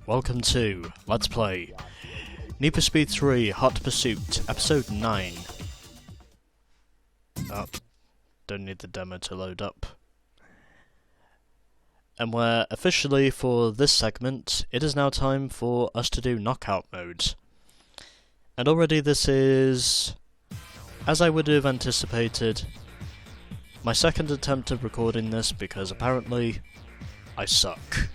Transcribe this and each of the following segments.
welcome to Let's Play Need for Speed 3 Hot Pursuit, Episode 9. Oh, don't need the demo to load up. And we're officially, for this segment, it is now time for us to do Knockout Mode. And already this is, as I would have anticipated, my second attempt at recording this because apparently I suck.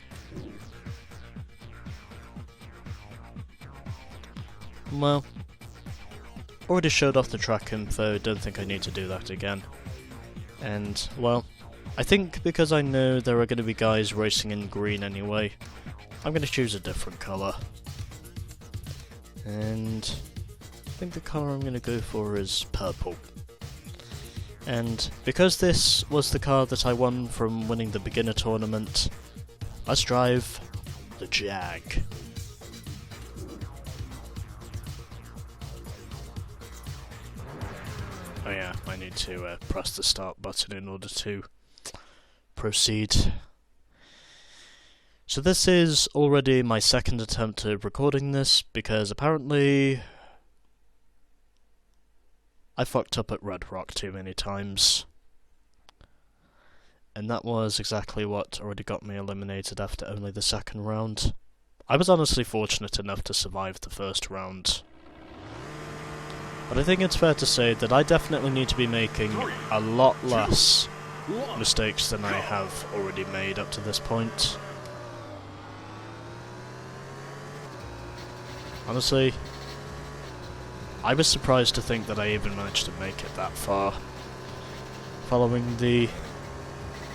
Well, already showed off the track info, don't think I need to do that again. And, well, I think because I know there are going to be guys racing in green anyway, I'm going to choose a different colour. And I think the colour I'm going to go for is purple. And because this was the car that I won from winning the beginner tournament, let's drive the Jag. Oh yeah, I need to press the start button in order to proceed. So this is already my second attempt at recording this, because apparently I fucked up at Redrock too many times. And that was exactly what already got me eliminated after only the second round. I was honestly fortunate enough to survive the first round. But I think it's fair to say that I definitely need to be making a lot less mistakes than I have already made up to this point. Honestly, I was surprised to think that I even managed to make it that far, following the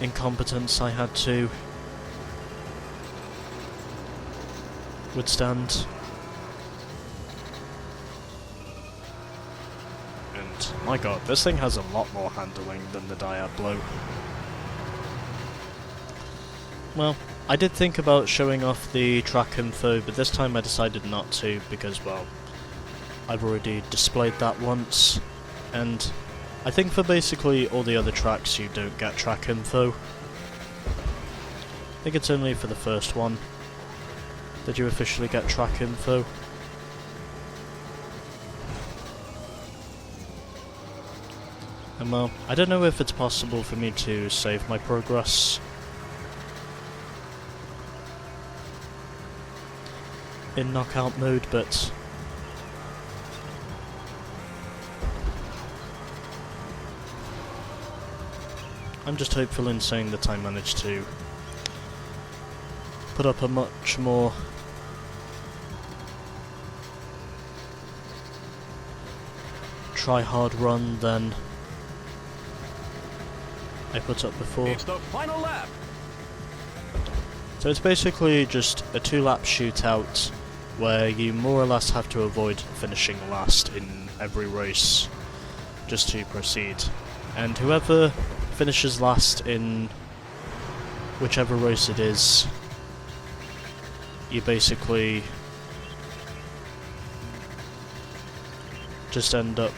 incompetence I had to withstand. And my god, this thing has a lot more handling than the Diablo. Well, I did think about showing off the track info, but this time I decided not to because, well, I've already displayed that once, and I think for basically all the other tracks you don't get track info. I think it's only for the first one that you officially get track info. And well, I don't know if it's possible for me to save my progress in knockout mode, but I'm just hopeful in saying that I managed to put up a much more try-hard run than I put up before. It's the final lap. So it's basically just a 2-lap shootout where you more or less have to avoid finishing last in every race just to proceed. And whoever finishes last in whichever race it is, you basically just end up...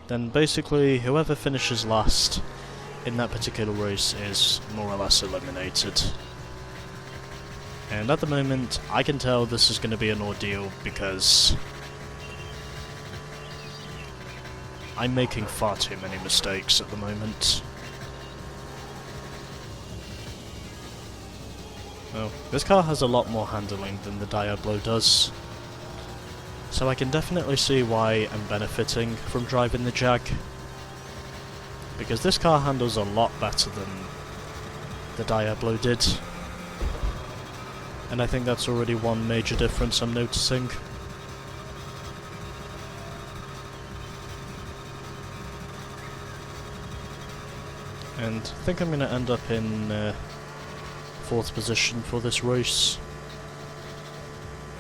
Then basically whoever finishes last in that particular race is more or less eliminated. And at the moment, I can tell this is going to be an ordeal because I'm making far too many mistakes at the moment. Well, this car has a lot more handling than the Diablo does, so I can definitely see why I'm benefiting from driving the Jag, because this car handles a lot better than the Diablo did, and I think that's already one major difference I'm noticing. And I think I'm going to end up in 4th position for this race.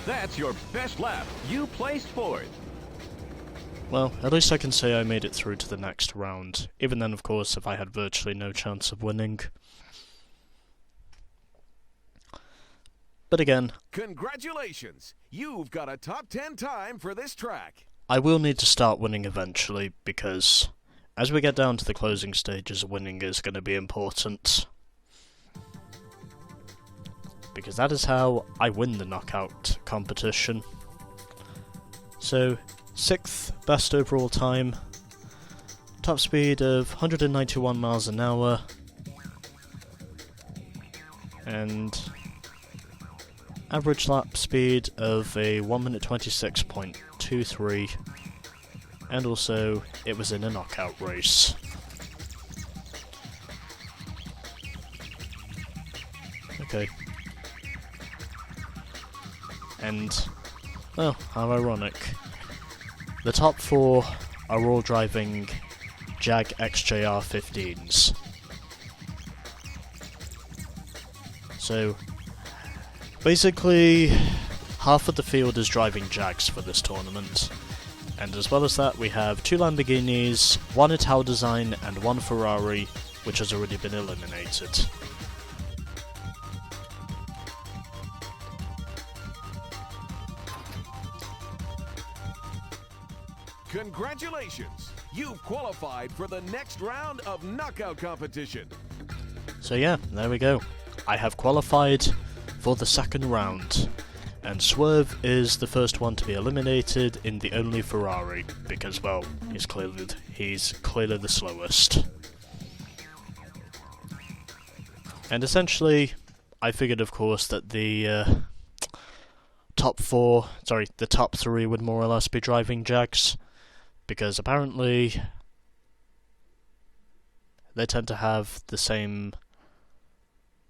That's your best lap. You placed 4th. Well, at least I can say I made it through to the next round. Even then, of course, if I had virtually no chance of winning. But again, Congratulations! You've got a top 10 time for this track. I will need to start winning eventually, because as we get down to the closing stages, winning is going to be important. because that is how I win the knockout competition. So, 6th best overall time, top speed of 191 miles an hour, and average lap speed of a 1 minute 26.23, and also it was in a knockout race. Okay. And, well, how ironic. The top 4 are all driving Jag XJR 15s. So, basically, half of the field is driving Jags for this tournament. And as well as that, we have 2 Lamborghinis, 1 Ital design, and 1 Ferrari, which has already been eliminated. Congratulations! You've qualified for the next round of knockout competition. So yeah, there we go. I have qualified for the second round. And Swerve is the first one to be eliminated in the only Ferrari, because, well, he's clearly the slowest. And essentially, I figured, of course, that the top 3 would more or less be driving Jags, because apparently they tend to have the same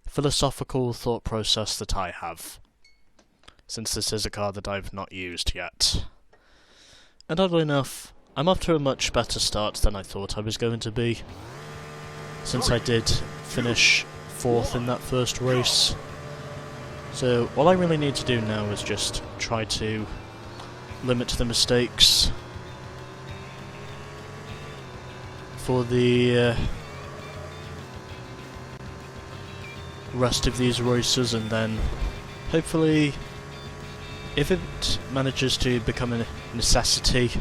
philosophical thought process that I have, since this is a car that I've not used yet. And oddly enough, I'm off to a much better start than I thought I was going to be, since I did finish 4th in that first race. So all I really need to do now is just try to limit the mistakes for the rest of these races, and then hopefully, if it manages to become a necessity,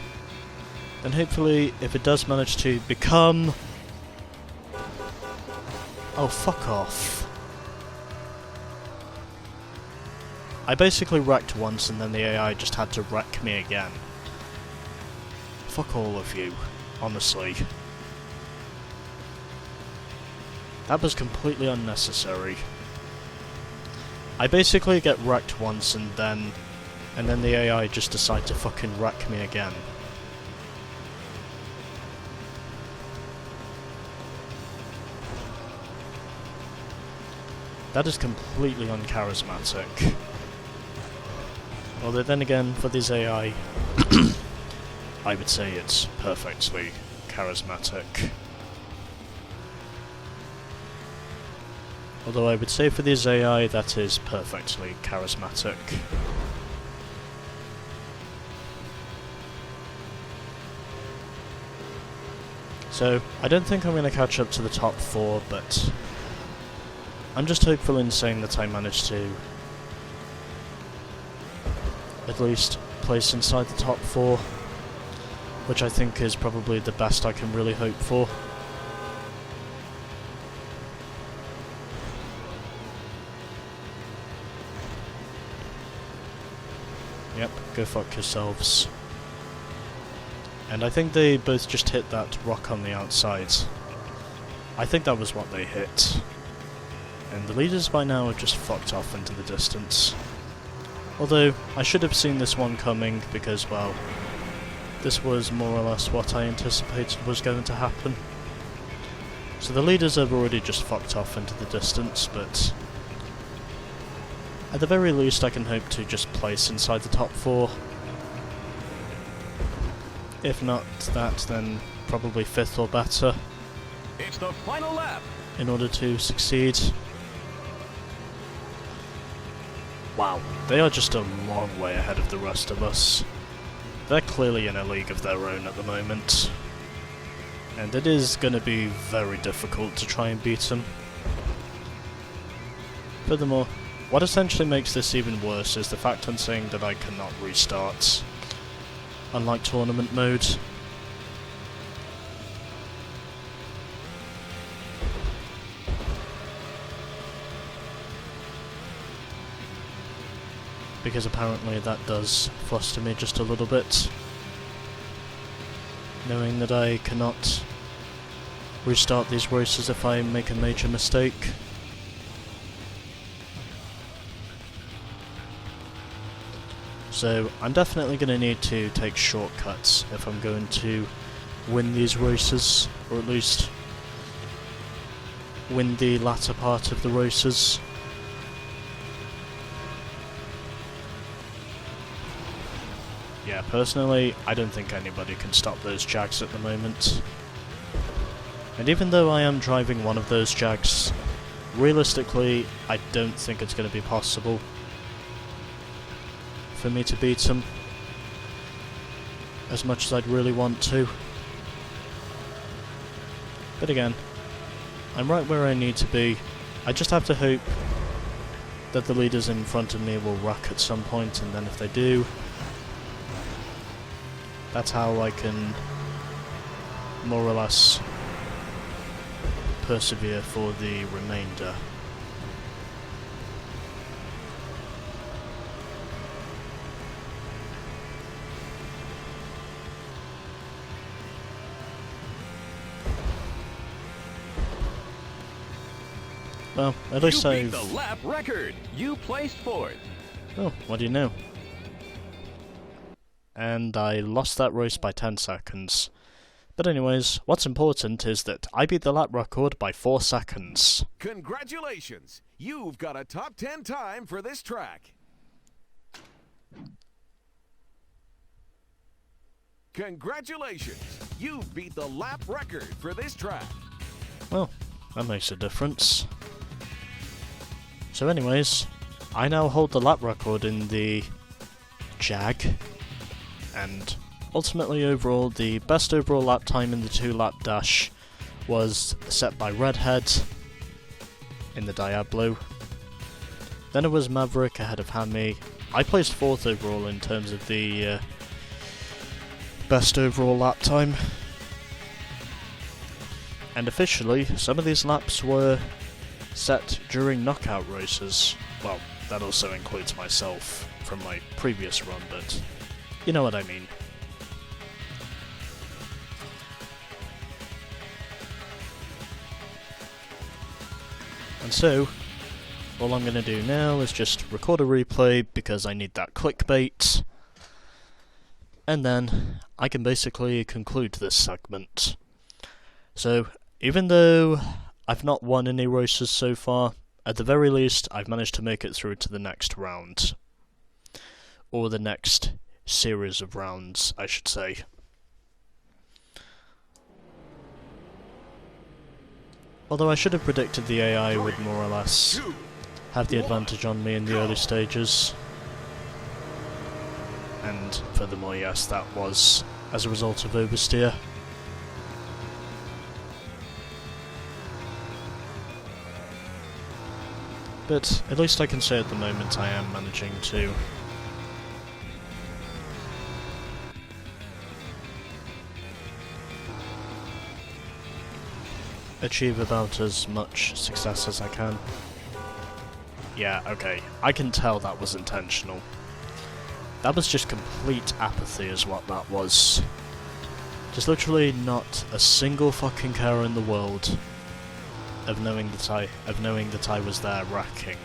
then hopefully if it does manage to become... Oh, fuck off. I basically wrecked once and then the AI just had to wreck me again. Fuck all of you, honestly. That was completely unnecessary. I basically get wrecked once and then the AI just decide to fucking wreck me again. That is completely uncharismatic. Although then again, for this AI, I would say it's perfectly charismatic. Although I would say for this AI, that is perfectly charismatic. So, I don't think I'm going to catch up to the top 4, but I'm just hopeful in saying that I managed to at least place inside the top 4, which I think is probably the best I can really hope for. Yep, go fuck yourselves. And I think they both just hit that rock on the outside. I think that was what they hit. And the leaders by now have just fucked off into the distance. Although, I should have seen this one coming because, well, this was more or less what I anticipated was going to happen. So the leaders have already just fucked off into the distance, but at the very least I can hope to just place inside the top 4. If not that, then probably 5th or better. It's the final lap. In order to succeed. Wow, they are just a long way ahead of the rest of us. They're clearly in a league of their own at the moment. And it is going to be very difficult to try and beat them. Furthermore, what essentially makes this even worse is the fact I'm saying that I cannot restart, unlike tournament mode. because apparently that does fluster me just a little bit, knowing that I cannot restart these races if I make a major mistake. So I'm definitely going to need to take shortcuts if I'm going to win these races, or at least win the latter part of the races. Yeah, personally, I don't think anybody can stop those Jags at the moment. And even though I am driving one of those Jags, realistically, I don't think it's going to be possible for me to beat him as much as I'd really want to. But again, I'm right where I need to be. I just have to hope that the leaders in front of me will wreck at some point, and then if they do, that's how I can more or less persevere for the remainder. Well, at least You beat the lap record. You placed fourth. Oh, what do you know? And I lost that race by 10 seconds. But anyways, what's important is that I beat the lap record by 4 seconds. Congratulations. You've got a top 10 time for this track. Congratulations. You've beat the lap record for this track. Well, that makes a difference. So anyways, I now hold the lap record in the Jag, and ultimately overall, the best overall lap time in the 2-lap dash was set by Redhead in the Diablo. Then it was Maverick ahead of Hammy. I placed 4th overall in terms of the best overall lap time. And officially, some of these laps were set during knockout races. Well, that also includes myself from my previous run, but you know what I mean. And so, all I'm going to do now is just record a replay because I need that clickbait, and then I can basically conclude this segment. So, even though I've not won any races so far, at the very least I've managed to make it through to the next round. Or the next series of rounds, I should say. Although I should have predicted the AI would more or less have the advantage on me in the early stages. And furthermore, yes, that was as a result of oversteer. But at least I can say at the moment I am managing to achieve about as much success as I can. Yeah, okay, I can tell that was intentional. That was just complete apathy is what that was. Just literally not a single fucking care in the world of knowing that I was there racking,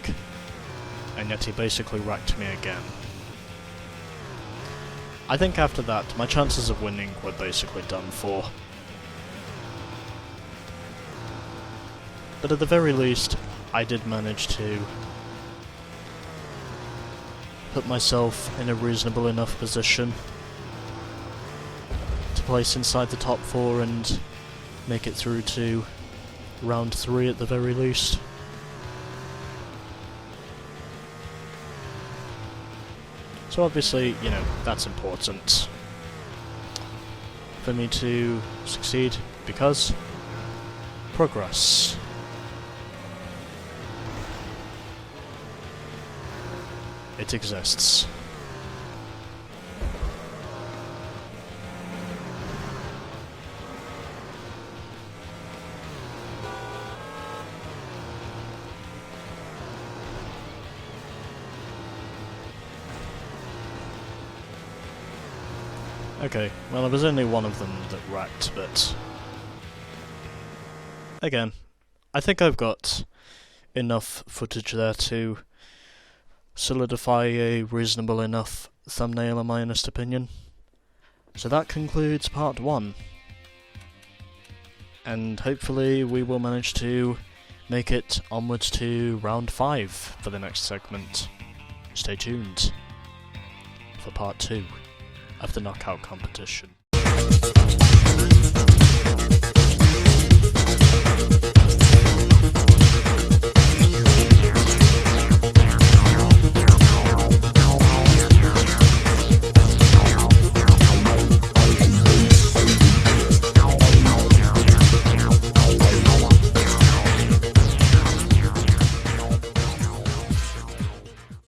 and yet he basically racked me again. I think after that, my chances of winning were basically done for. But at the very least, I did manage to put myself in a reasonable enough position to place inside the top 4 and make it through to round 3 at the very least. So obviously, you know, that's important for me to succeed, because progress. It exists. Okay, well there was only one of them that wrecked, but... Again, I think I've got enough footage there to solidify a reasonable enough thumbnail in my honest opinion. So that concludes part 1. And hopefully we will manage to make it onwards to round 5 for the next segment. Stay tuned for part 2 of the knockout competition.